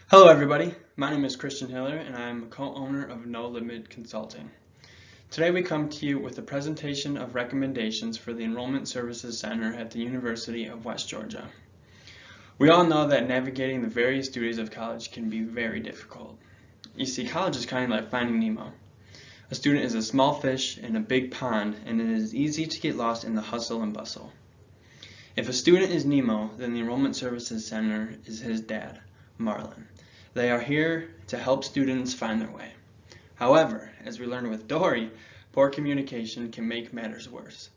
Hello everybody, my name is Christian Hiller and I am a co-owner of No Limit Consulting. Today we come to you with a presentation of recommendations for the Enrollment Services Center at the University of West Georgia. We all know that navigating the various duties of college can be very difficult. You see, college is kind of like finding Nemo. A student is a small fish in a big pond and it is easy to get lost in the hustle and bustle. If a student is Nemo, then the Enrollment Services Center is his dad, Marlin. They are here to help students find their way. However, as we learned with Dory, poor communication can make matters worse.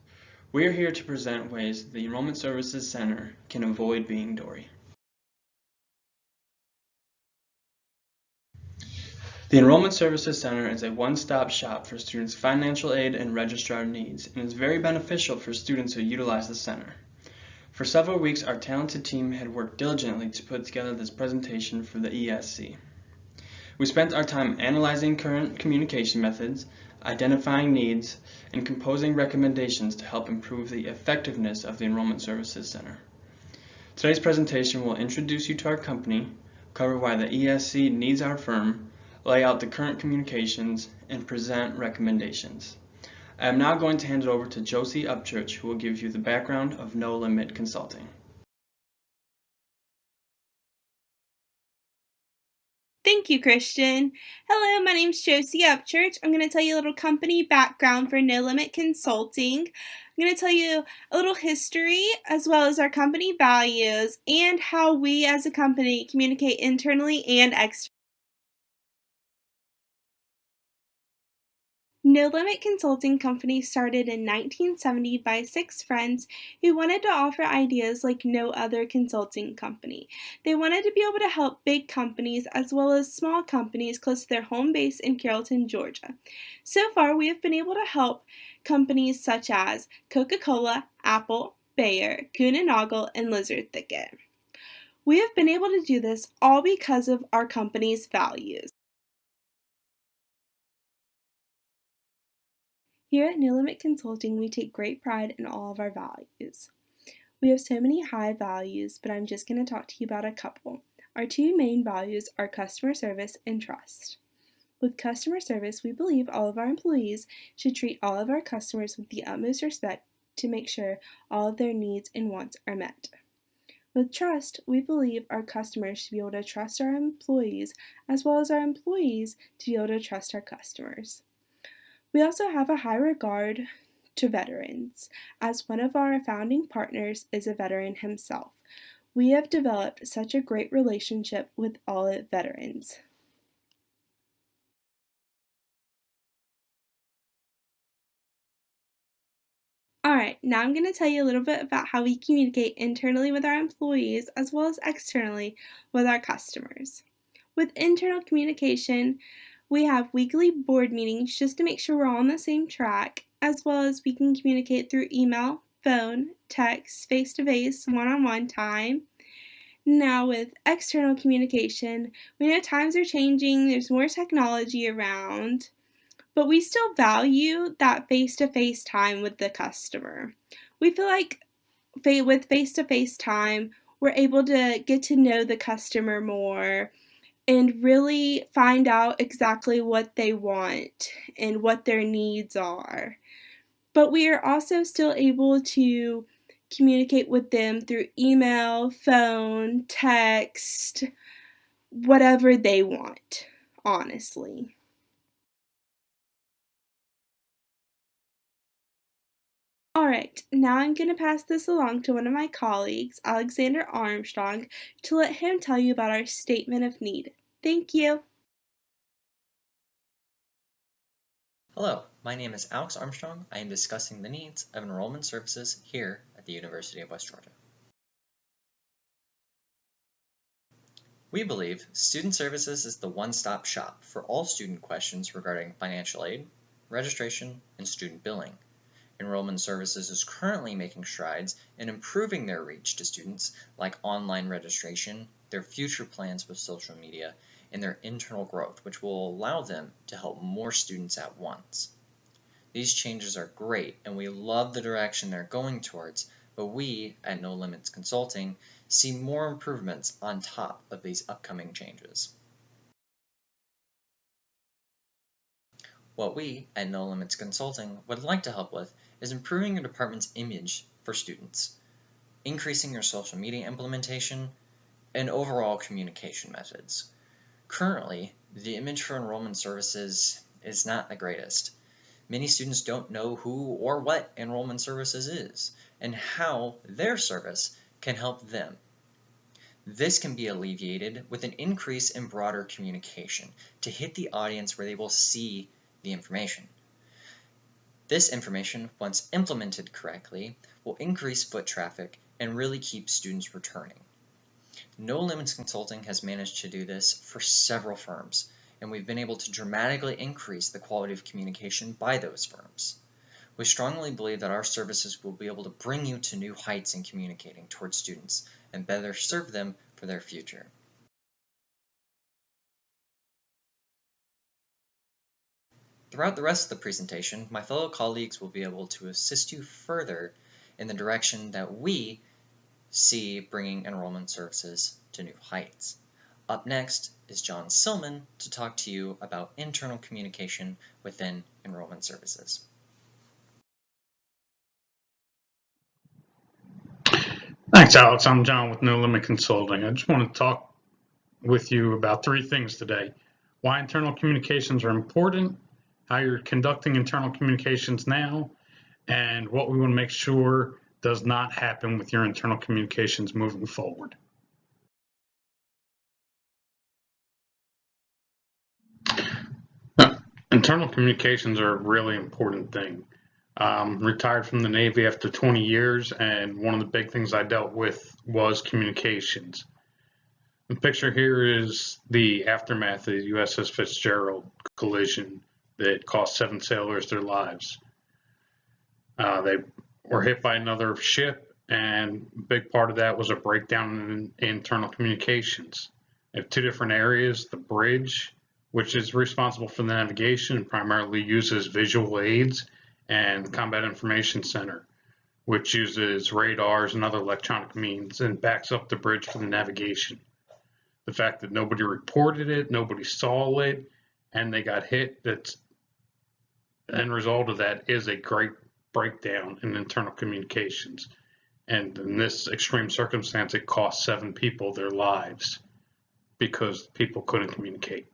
We are here to present ways the Enrollment Services Center can avoid being Dory. The Enrollment Services Center is a one-stop shop for students' financial aid and registrar needs and is very beneficial for students who utilize the center. For several weeks, our talented team had worked diligently to put together this presentation for the ESC. We spent our time analyzing current communication methods, identifying needs, and composing recommendations to help improve the effectiveness of the Enrollment Services Center. Today's presentation will introduce you to our company, cover why the ESC needs our firm, lay out the current communications, and present recommendations. I am now going to hand it over to Josie Upchurch, who will give you the background of No Limit Consulting. Thank you, Christian. Hello, my name's Josie Upchurch. I'm going to tell you a little company background for No Limit Consulting. I'm going to tell you a little history as well as our company values and how we as a company communicate internally and externally. No Limit Consulting Company started in 1970 by 6 friends who wanted to offer ideas like no other consulting company. They wanted to be able to help big companies as well as small companies close to their home base in Carrollton, Georgia. So far, we have been able to help companies such as Coca-Cola, Apple, Bayer, Kuehne Nagel, and Lizard Thicket. We have been able to do this all because of our company's values. Here at No Limit Consulting, we take great pride in all of our values. We have so many high values, but I'm just going to talk to you about a couple. Our two main values are customer service and trust. With customer service, we believe all of our employees should treat all of our customers with the utmost respect to make sure all of their needs and wants are met. With trust, we believe our customers should be able to trust our employees as well as our employees to be able to trust our customers. We also have a high regard to veterans, as one of our founding partners is a veteran himself. We have developed such a great relationship with all veterans. Alright, now I'm going to tell you a little bit about how we communicate internally with our employees as well as externally with our customers. With internal communication, we have weekly board meetings just to make sure we're all on the same track, as well as we can communicate through email, phone, text, face-to-face, one-on-one time. Now with external communication, we know times are changing, there's more technology around, but we still value that face-to-face time with the customer. We feel like with face-to-face time, we're able to get to know the customer more and really find out exactly what they want and what their needs are. But we are also still able to communicate with them through email, phone, text, whatever they want, honestly. Alright, now I'm going to pass this along to one of my colleagues, Alexander Armstrong, to let him tell you about our statement of need. Thank you. Hello, my name is Alex Armstrong. I am discussing the needs of enrollment services here at the University of West Georgia. We believe Student Services is the one-stop shop for all student questions regarding financial aid, registration, and student billing. Enrollment Services is currently making strides in improving their reach to students, like online registration, their future plans with social media, and their internal growth, which will allow them to help more students at once. These changes are great, and we love the direction they're going towards, but we, at No Limits Consulting, see more improvements on top of these upcoming changes. What we at No Limits Consulting would like to help with is improving your department's image for students, increasing your social media implementation, and overall communication methods. Currently, the image for enrollment services is not the greatest. Many students don't know who or what enrollment services is and how their service can help them. This can be alleviated with an increase in broader communication to hit the audience where they will see the information. This information, once implemented correctly, will increase foot traffic and really keep students returning. No Limits Consulting has managed to do this for several firms, and we've been able to dramatically increase the quality of communication by those firms. We strongly believe that our services will be able to bring you to new heights in communicating towards students and better serve them for their future. Throughout the rest of the presentation, my fellow colleagues will be able to assist you further in the direction that we see bringing enrollment services to new heights. Up next is John Silman to talk to you about internal communication within enrollment services. Thanks, Alex. I'm John with No Limit Consulting. I just want to talk with you about 3 things today. Why internal communications are important, how you're conducting internal communications now, and what we want to make sure does not happen with your internal communications moving forward. Internal communications are a really important thing. Retired from the Navy after 20 years, and one of the big things I dealt with was communications. The picture here is the aftermath of the USS Fitzgerald collision that cost 7 sailors their lives. They were hit by another ship, and a big part of that was a breakdown in internal communications. They have 2 different areas: the bridge, which is responsible for the navigation and primarily uses visual aids, and the Combat Information Center, which uses radars and other electronic means and backs up the bridge for the navigation. The fact that nobody reported it, nobody saw it, and they got hit, that's the end result of that is a great breakdown in internal communications. And in this extreme circumstance, it cost 7 people their lives because people couldn't communicate.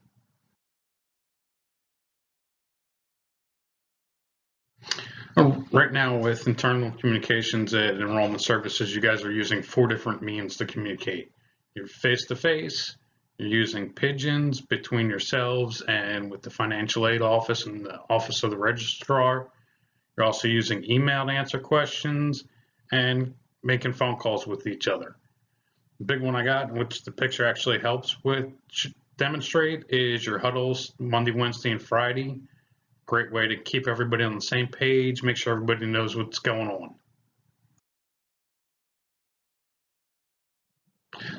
Right now with internal communications at enrollment services, you guys are using 4 different means to communicate. You're face-to-face, you're using pigeons between yourselves and with the financial aid office and the office of the registrar. You're also using email to answer questions and making phone calls with each other. The big one I got, which the picture actually helps with demonstrate, is your huddles Monday, Wednesday, and Friday. Great way to keep everybody on the same page, make sure everybody knows what's going on.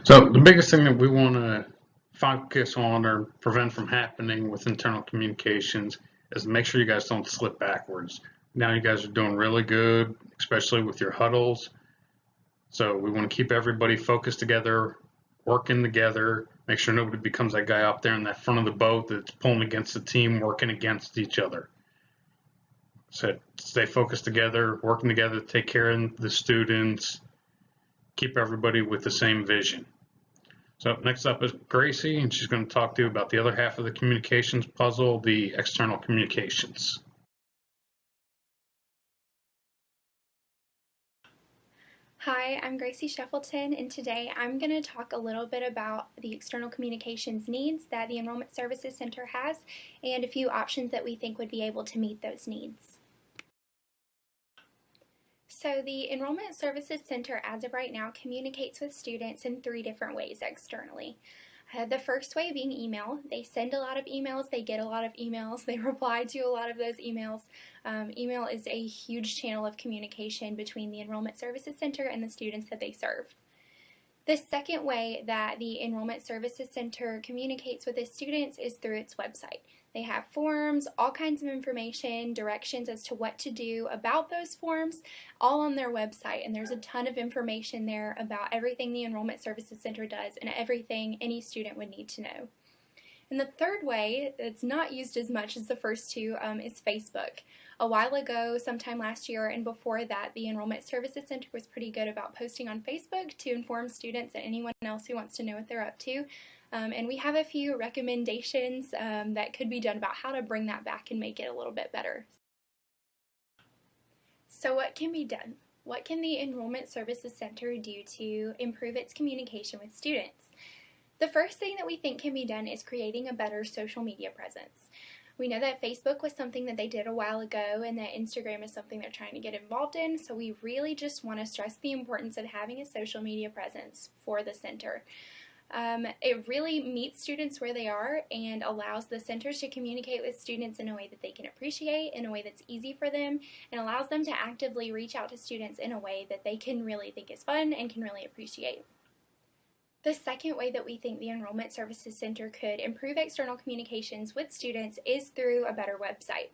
So the biggest thing that we want to focus on or prevent from happening with internal communications is make sure you guys don't slip backwards. Now you guys are doing really good, especially with your huddles. So we want to keep everybody focused together, working together, make sure nobody becomes that guy up there in that front of the boat that's pulling against the team, working against each other. So stay focused together, working together to take care of the students, keep everybody with the same vision. So next up is Gracie, and she's going to talk to you about the other half of the communications puzzle, the external communications. Hi, I'm Gracie Sheffleton, and today I'm going to talk a little bit about the external communications needs that the Enrollment Services Center has and a few options that we think would be able to meet those needs. So the Enrollment Services Center, as of right now, communicates with students in 3 different ways externally. The first way being email. They send a lot of emails, they get a lot of emails, they reply to a lot of those emails. Email is a huge channel of communication between the Enrollment Services Center and the students that they serve. The second way that the Enrollment Services Center communicates with its students is through its website. They have forms, all kinds of information, directions as to what to do about those forms, all on their website. And there's a ton of information there about everything the Enrollment Services Center does and everything any student would need to know. And the third way that's not used as much as the first two is Facebook. A while ago, sometime last year and before that, the Enrollment Services Center was pretty good about posting on Facebook to inform students and anyone else who wants to know what they're up to. And we have a few recommendations that could be done about how to bring that back and make it a little bit better. So what can be done? What can the Enrollment Services Center do to improve its communication with students? The first thing that we think can be done is creating a better social media presence. We know that Facebook was something that they did a while ago and that Instagram is something they're trying to get involved in, so we really just want to stress the importance of having a social media presence for the center. It really meets students where they are and allows the center to communicate with students in a way that they can appreciate, in a way that's easy for them, and allows them to actively reach out to students in a way that they can really think is fun and can really appreciate. The second way that we think the Enrollment Services Center could improve external communications with students is through a better website.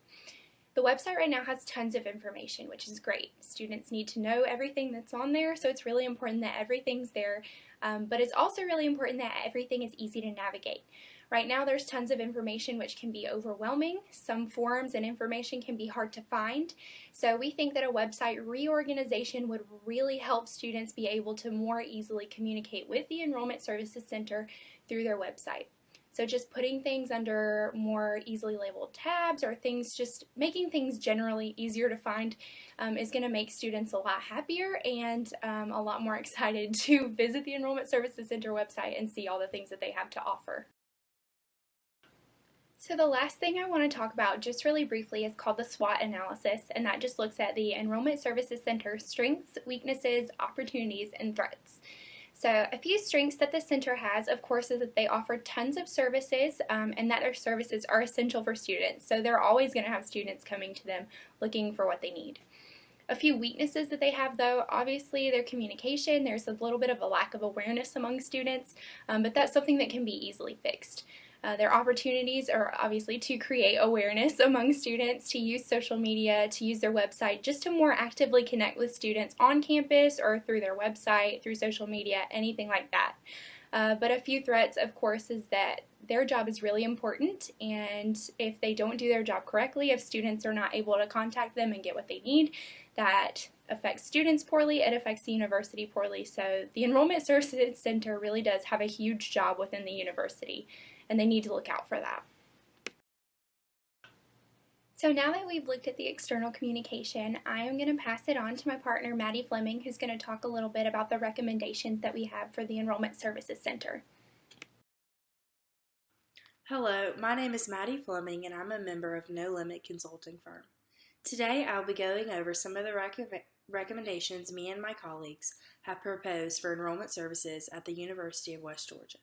The website right now has tons of information, which is great. Students need to know everything that's on there, so it's really important that everything's there, but it's also really important that everything is easy to navigate. Right now there's tons of information which can be overwhelming. Some forms and information can be hard to find. So we think that a website reorganization would really help students be able to more easily communicate with the Enrollment Services Center through their website. So just putting things under more easily labeled tabs or things, just making things generally easier to find is going to make students a lot happier and a lot more excited to visit the Enrollment Services Center website and see all the things that they have to offer. So the last thing I want to talk about just really briefly is called the SWOT analysis, and that just looks at the Enrollment Services Center's strengths, weaknesses, opportunities, and threats. So a few strengths that the center has, of course, is that they offer tons of services and that their services are essential for students. So they're always going to have students coming to them looking for what they need. A few weaknesses that they have, though, obviously their communication. There's a little bit of a lack of awareness among students, but that's something that can be easily fixed. Their opportunities are obviously to create awareness among students, to use social media, to use their website, just to more actively connect with students on campus or through their website, through social media, anything like that. But a few threats, of course, is that their job is really important, and if they don't do their job correctly, if students are not able to contact them and get what they need, that affects students poorly, it affects the university poorly. So the Enrollment Services Center really does have a huge job within the university, and they need to look out for that. So now that we've looked at the external communication, I am going to pass it on to my partner, Maddie Fleming, who's going to talk a little bit about the recommendations that we have for the Enrollment Services Center. Hello, my name is Maddie Fleming, and I'm a member of No Limit Consulting Firm. Today, I'll be going over some of the recommendations me and my colleagues have proposed for enrollment services at the University of West Georgia.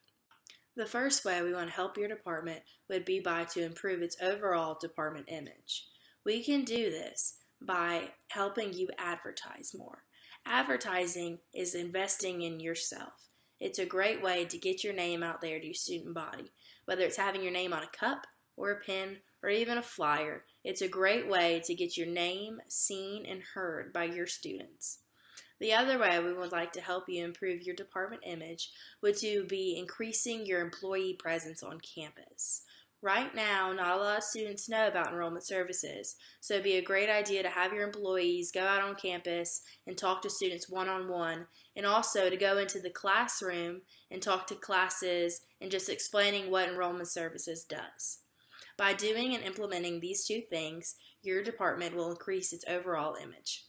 The first way we want to help your department would be to improve its overall department image. We can do this by helping you advertise more. Advertising is investing in yourself. It's a great way to get your name out there to your student body, whether it's having your name on a cup or a pen or even a flyer. It's a great way to get your name seen and heard by your students. The other way we would like to help you improve your department image would be increasing your employee presence on campus. Right now, not a lot of students know about enrollment services, so it'd be a great idea to have your employees go out on campus and talk to students one-on-one, and also to go into the classroom and talk to classes and just explaining what enrollment services does. By doing and implementing these two things, your department will increase its overall image.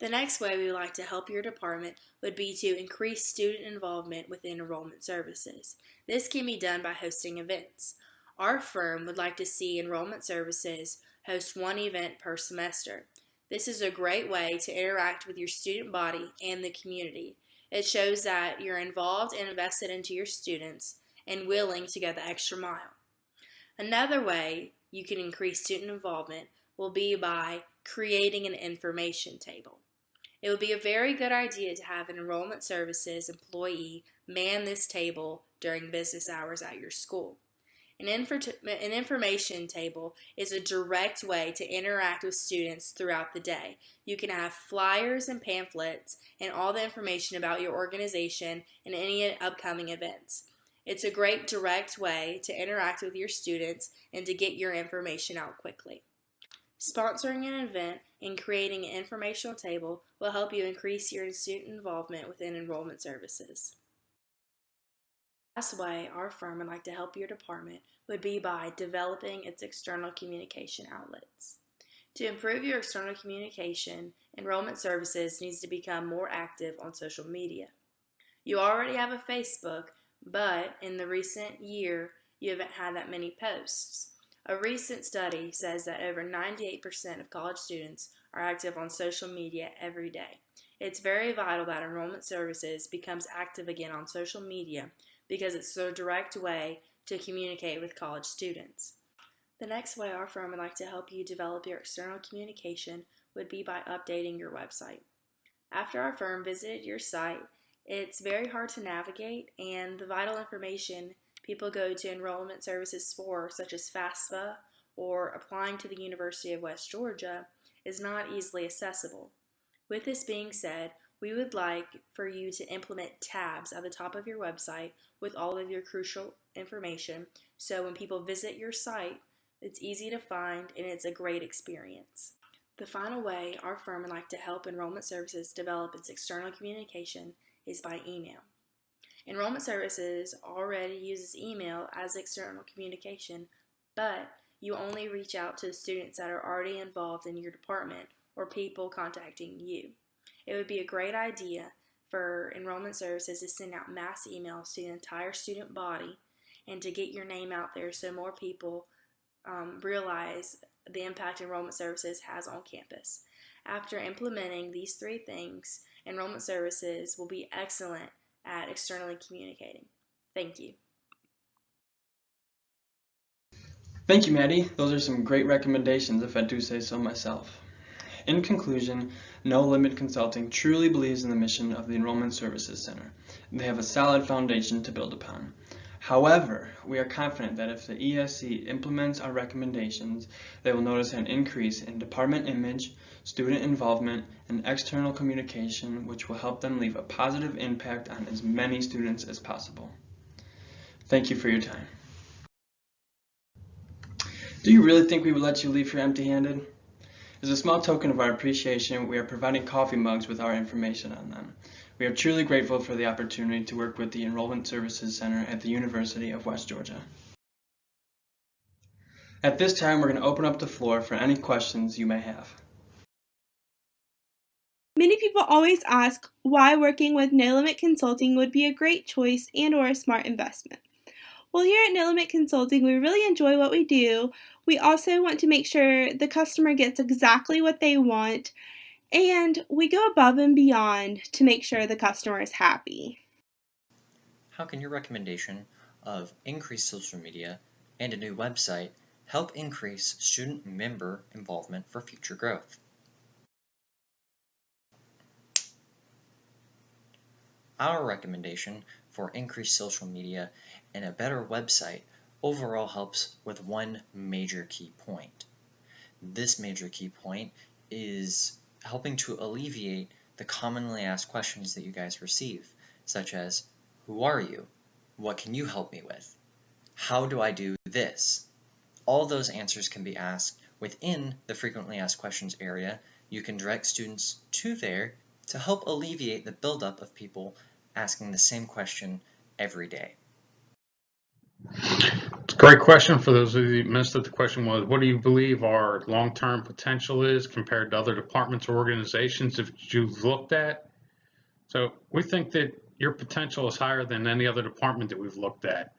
The next way we would like to help your department would be to increase student involvement within enrollment services. This can be done by hosting events. Our firm would like to see enrollment services host one event per semester. This is a great way to interact with your student body and the community. It shows that you're involved and invested into your students and willing to go the extra mile. Another way you can increase student involvement will be by creating an information table. It would be a very good idea to have an enrollment services employee man this table during business hours at your school. An information table is a direct way to interact with students throughout the day. You can have flyers and pamphlets and all the information about your organization and any upcoming events. It's a great direct way to interact with your students and to get your information out quickly. Sponsoring an event and creating an informational table will help you increase your student involvement within enrollment services. The last way our firm would like to help your department would be by developing its external communication outlets. To improve your external communication, enrollment services needs to become more active on social media. You already have a Facebook, but in the recent year, you haven't had that many posts. A recent study says that over 98% of college students are active on social media every day. It's very vital that enrollment services becomes active again on social media because it's a direct way to communicate with college students. The next way our firm would like to help you develop your external communication would be by updating your website. After our firm visited your site, it's very hard to navigate, and the vital information people go to enrollment services for, such as FAFSA or applying to the University of West Georgia, is not easily accessible. With this being said, we would like for you to implement tabs at the top of your website with all of your crucial information, so when people visit your site, it's easy to find and it's a great experience. The final way our firm would like to help enrollment services develop its external communication is by email. Enrollment services already uses email as external communication, but you only reach out to students that are already involved in your department or people contacting you. It would be a great idea for enrollment services to send out mass emails to the entire student body and to get your name out there so more people realize the impact enrollment services has on campus. After implementing these three things, enrollment services will be excellent at externally communicating. Thank you. Thank you, Maddie. Those are some great recommendations, if I do say so myself. In conclusion, No Limit Consulting truly believes in the mission of the Enrollment Services Center. They have a solid foundation to build upon. However, we are confident that if the ESC implements our recommendations, they will notice an increase in department image, student involvement, and external communication, which will help them leave a positive impact on as many students as possible. Thank you for your time. Do you really think we would let you leave here empty-handed? As a small token of our appreciation, we are providing coffee mugs with our information on them. We are truly grateful for the opportunity to work with the Enrollment Services Center at the University of West Georgia. At this time, we're going to open up the floor for any questions you may have. Many people always ask why working with No Limit Consulting would be a great choice and or a smart investment. Well, here at No Limit Consulting, we really enjoy what we do. We also want to make sure the customer gets exactly what they want, and we go above and beyond to make sure the customer is happy. How can your recommendation of increased social media and a new website help increase student member involvement for future growth? Our recommendation for increased social media and a better website overall helps with one major key point. This major key point is helping to alleviate the commonly asked questions that you guys receive, such as, who are you? What can you help me with? How do I do this? All those answers can be asked within the frequently asked questions area. You can direct students to there to help alleviate the buildup of people asking the same question every day. It's a great question. For those of you who missed it, the question was, what do you believe our long-term potential is compared to other departments or organizations that you've looked at? So we think that your potential is higher than any other department that we've looked at.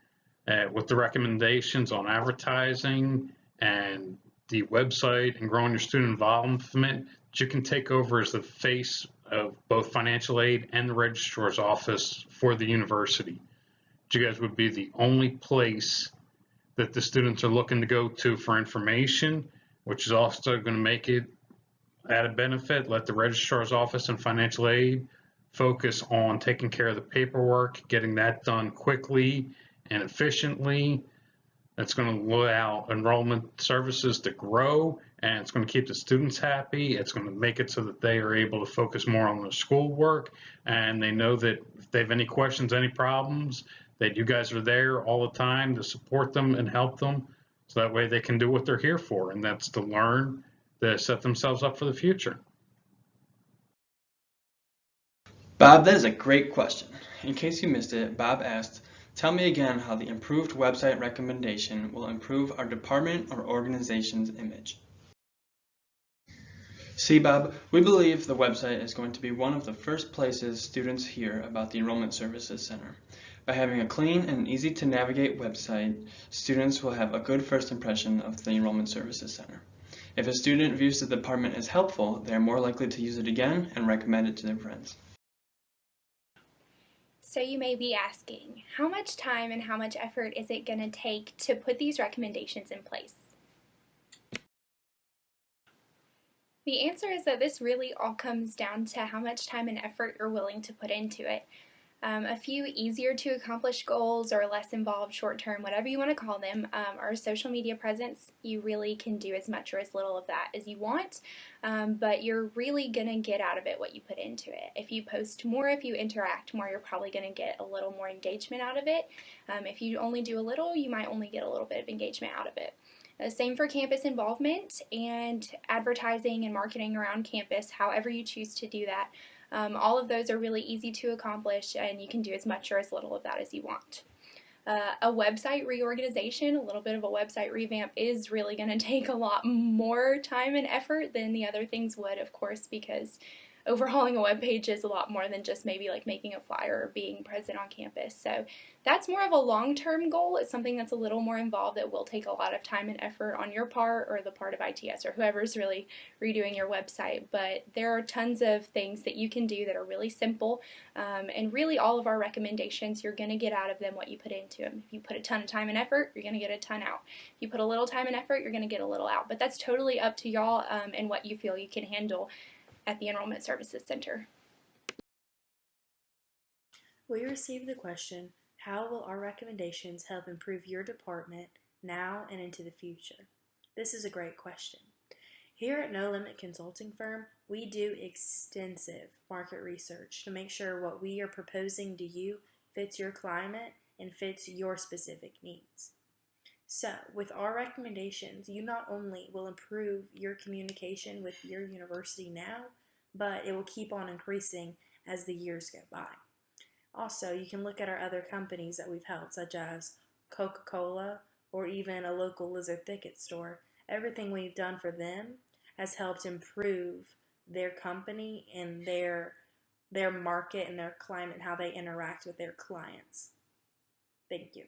With the recommendations on advertising and the website and growing your student involvement, you can take over as the face of both financial aid and the registrar's office for the university. You guys would be the only place that the students are looking to go to for information, which is also going to make it added benefit, let the registrar's office and financial aid focus on taking care of the paperwork, getting that done quickly and efficiently. That's going to allow enrollment services to grow, and it's going to keep the students happy. It's going to make it so that they are able to focus more on their schoolwork, and they know that if they have any questions, any problems, that you guys are there all the time to support them and help them, so that way they can do what they're here for, and that's to learn, to set themselves up for the future. Bob, that is a great question. In case you missed it, Bob asked, tell me again how the improved website recommendation will improve our department or organization's image. See, Bob, we believe the website is going to be one of the first places students hear about the Enrollment Services Center. By having a clean and easy to navigate website, students will have a good first impression of the Enrollment Services Center. If a student views the department as helpful, they are more likely to use it again and recommend it to their friends. So you may be asking, how much time and how much effort is it going to take to put these recommendations in place? The answer is that this really all comes down to how much time and effort you're willing to put into it. A few easier to accomplish goals or less involved short-term, whatever you want to call them, are social media presence. You really can do as much or as little of that as you want, but you're really going to get out of it what you put into it. If you post more, if you interact more, you're probably going to get a little more engagement out of it. If you only do a little, you might only get a little bit of engagement out of it. Same for campus involvement and advertising and marketing around campus, however you choose to do that. All of those are really easy to accomplish, and you can do as much or as little of that as you want. A website reorganization, a little bit of a website revamp, is really going to take a lot more time and effort than the other things would, of course, because overhauling a web page is a lot more than just maybe like making a flyer or being present on campus. So that's more of a long-term goal. It's something that's a little more involved that will take a lot of time and effort on your part or the part of ITS or whoever's really redoing your website. But there are tons of things that you can do that are really simple, and really all of our recommendations, you're going to get out of them what you put into them. If you put a ton of time and effort, you're going to get a ton out. If you put a little time and effort, you're going to get a little out. But that's totally up to y'all and what you feel you can handle at the Enrollment Services Center. We received the question, how will our recommendations help improve your department now and into the future? This is a great question. Here at No Limit Consulting Firm, we do extensive market research to make sure what we are proposing to you fits your climate and fits your specific needs. So, with our recommendations, you not only will improve your communication with your university now, but it will keep on increasing as the years go by. Also, you can look at our other companies that we've helped, such as Coca-Cola or even a local Lizard Thicket store. Everything we've done for them has helped improve their company and their market and their climate and how they interact with their clients. Thank you.